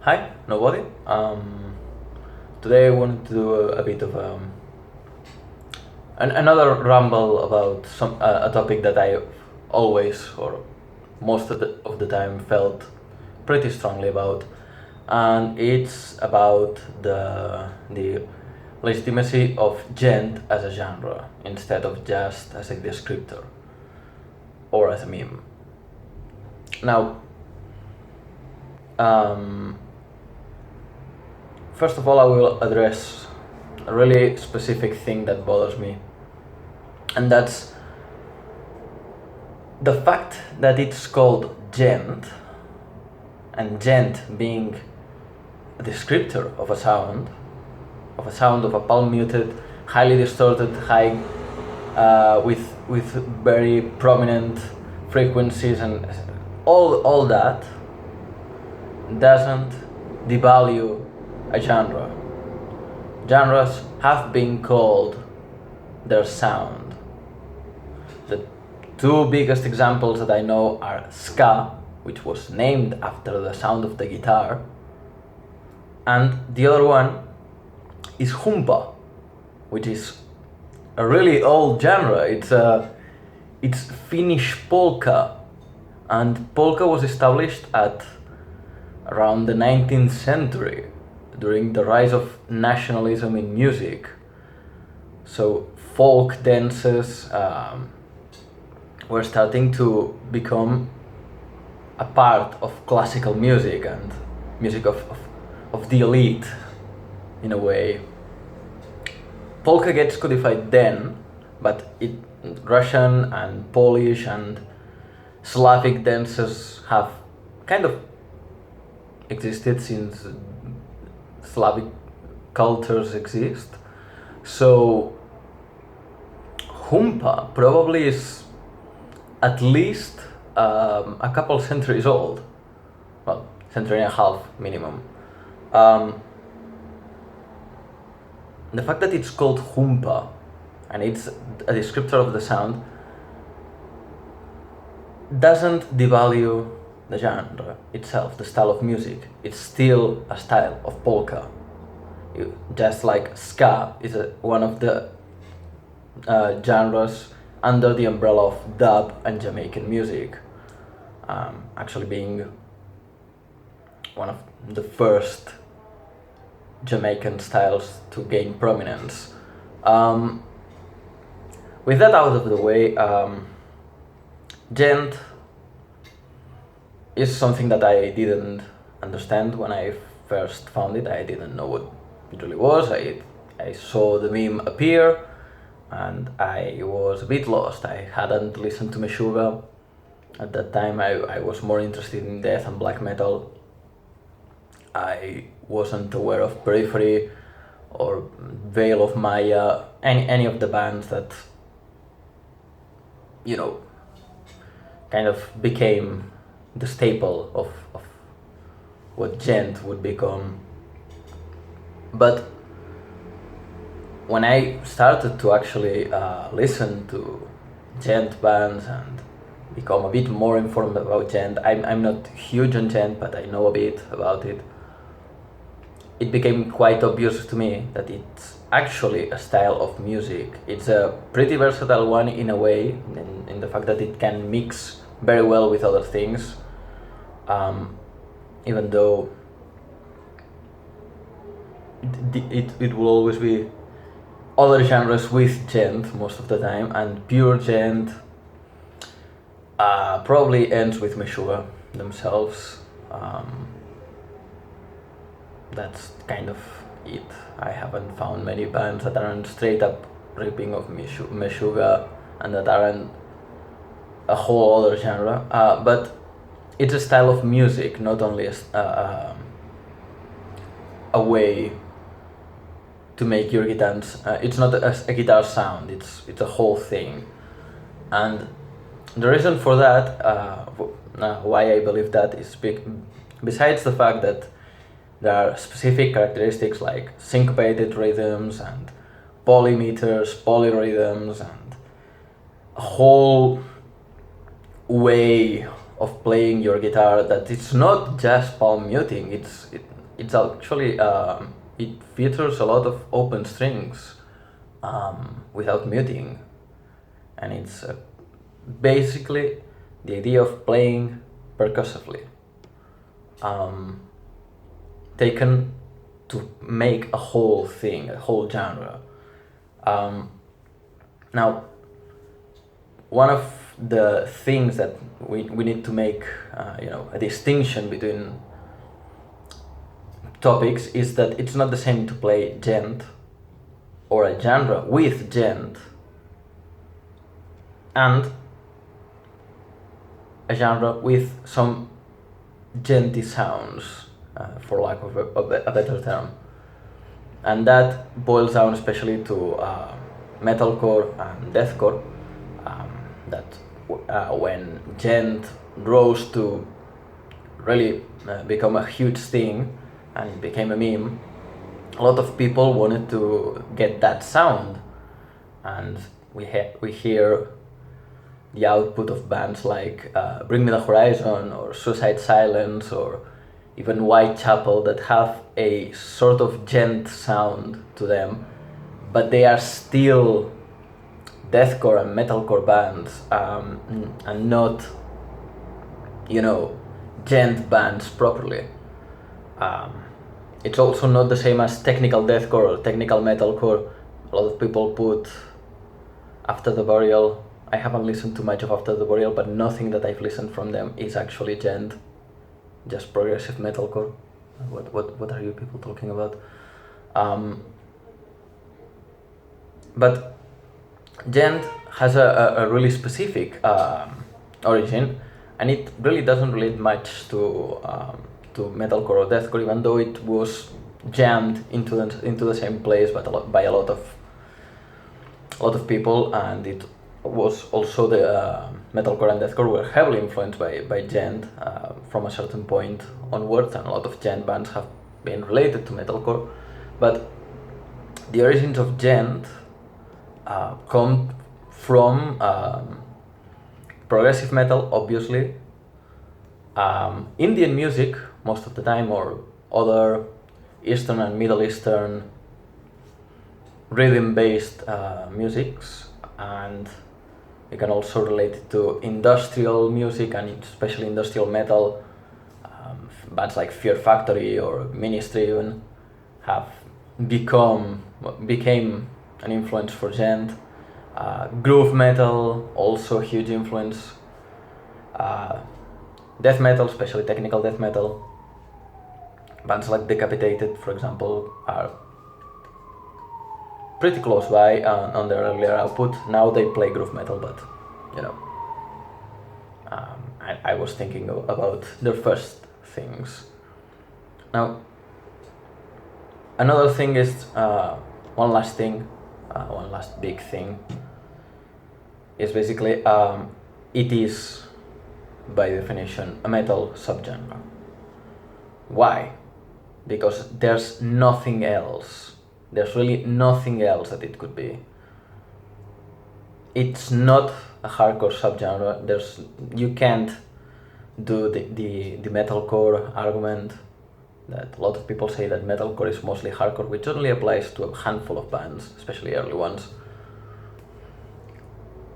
Hi, nobody. Today I wanted to do a bit of another ramble about a topic that I always or most of the time felt pretty strongly about, and it's about the legitimacy of Djent as a genre instead of just as a descriptor or as a meme. Now, first of all, I will address a really specific thing that bothers me, and that's the fact that it's called Djent, and Djent being a descriptor of a sound of a palm muted, highly distorted, high with very prominent frequencies and all that doesn't devalue a genre. Genres have been called their sound. The two biggest examples that I know are ska, which was named after the sound of the guitar, and the other one is humpa, which is a really old genre. It's Finnish polka, and polka was established at around the 19th century during the rise of nationalism in music. So folk dances were starting to become a part of classical music and music of the elite, in a way. Polka gets codified then, but Russian and Polish and Slavic dances have kind of existed since Slavic cultures exist. So humpa probably is at least a couple centuries old. Well, century and a half minimum. The fact that it's called humpa and it's a descriptor of the sound doesn't devalue the genre itself, the style of music. It's still a style of polka. Just like ska is one of the genres under the umbrella of dub and Jamaican music, actually being one of the first Jamaican styles to gain prominence. With that out of the way, Djent is something that I didn't understand when I first found it. I didn't know what it really was. I saw the meme appear and I was a bit lost. I hadn't listened to Meshuggah. At that time I was more interested in death and black metal. I wasn't aware of Periphery or Veil of Maya, any of the bands that, you know, kind of became the staple of what Djent would become. But when I started to actually listen to Djent bands and become a bit more informed about Djent, I'm not huge on Djent, but I know a bit about it. It became quite obvious to me that it's actually a style of music. It's a pretty versatile one in a way, in the fact that it can mix very well with other things, even though it will always be other genres with Djent most of the time, and pure Djent probably ends with Meshuggah themselves. That's kind of it. I haven't found many bands that aren't straight up ripping of Meshuggah and that aren't a whole other genre. But it's a style of music, not only a way to make your guitars. It's not a guitar sound. It's a whole thing, and the reason for that, why I believe that, is besides the fact that there are specific characteristics like syncopated rhythms and polymeters, polyrhythms, and a whole way of playing your guitar that it's not just palm muting. it's actually it features a lot of open strings without muting, and it's basically the idea of playing percussively, taken to make a whole thing, a whole genre. Now, one of the things that we need to make, a distinction between topics is that it's not the same to play djent or a genre with djent and a genre with some djenty sounds, for lack of a better term. And that boils down especially to metalcore and deathcore, that when djent rose to really become a huge thing and it became a meme, a lot of people wanted to get that sound, and we hear the output of bands like Bring Me the Horizon or Suicide Silence or even Whitechapel that have a sort of djent sound to them, but they are still deathcore and metalcore bands, and not, djent bands properly. It's also not the same as technical deathcore or technical metalcore. A lot of people put After the Burial. I haven't listened to much of After the Burial, but nothing that I've listened from them is actually djent, just progressive metalcore. What are you people talking about? But djent has a really specific origin, and it really doesn't relate much to metalcore or deathcore, even though it was jammed into the same place, but by a lot of people, and it was also the metalcore and deathcore were heavily influenced by djent from a certain point onwards, and a lot of djent bands have been related to metalcore. But the origins of djent come from progressive metal, obviously, Indian music most of the time, or other Eastern and Middle Eastern rhythm-based musics, and you can also relate it to industrial music, and especially industrial metal. Bands like Fear Factory or Ministry even have became an influence for djent. Groove metal, also a huge influence. Death metal, especially technical death metal. Bands like Decapitated, for example, are pretty close by on their earlier output. Now they play groove metal, but I was thinking about their first things. Now, another thing is one last big thing is basically it is by definition a metal subgenre. Why? Because there's nothing else. There's really nothing else that it could be. It's not a hardcore subgenre. You can't do the metalcore argument that a lot of people say that metalcore is mostly hardcore, which only applies to a handful of bands, especially early ones.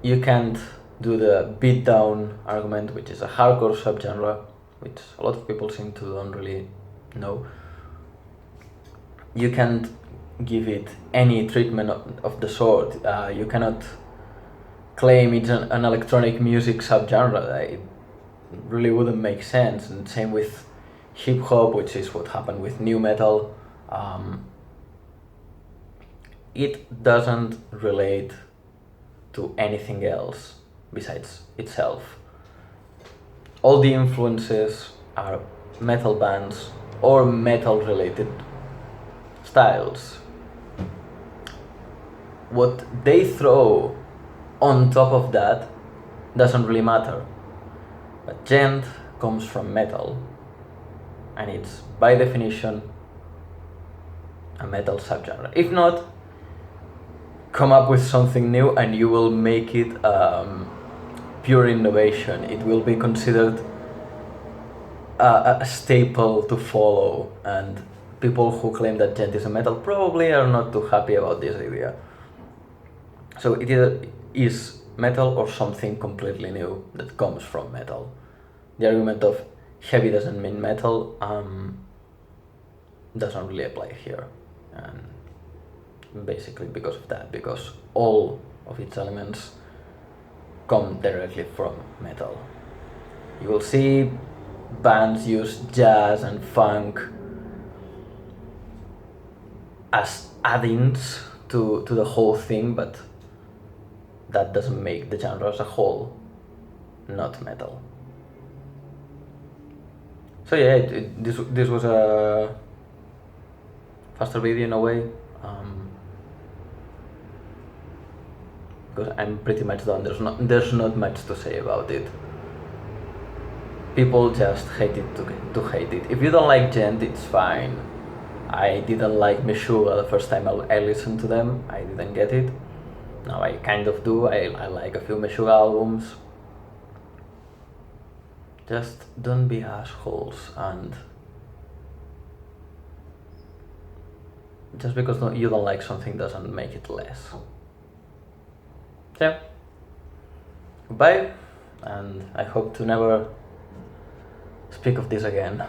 You can't do the beatdown argument, which is a hardcore subgenre, which a lot of people seem to don't really know. You can't give it any treatment of the sort. You cannot claim it's an electronic music subgenre. It really wouldn't make sense. And same with hip hop, which is what happened with new metal. It doesn't relate to anything else besides itself. All the influences are metal bands or metal related styles. What they throw on top of that doesn't really matter. But djent comes from metal, and it's by definition a metal subgenre. If not, come up with something new and you will make it pure innovation. It will be considered a staple to follow, and people who claim that Djent is a metal probably are not too happy about this idea. So it either is metal or something completely new that comes from metal. The argument of heavy doesn't mean metal doesn't really apply here, and basically because of that, because all of its elements come directly from metal. You will see bands use jazz and funk as add-ins to the whole thing, but that doesn't make the genre as a whole not metal. So yeah, this was a faster video in a way, because I'm pretty much done. There's not much to say about it. People just hate it to hate it. If you don't like Djent, it's fine. I didn't like Meshuggah the first time I listened to them. I didn't get it. Now I kind of do. I like a few Meshuggah albums. Just don't be assholes, and just because you don't like something doesn't make it less. So yeah. Goodbye, and I hope to never speak of this again.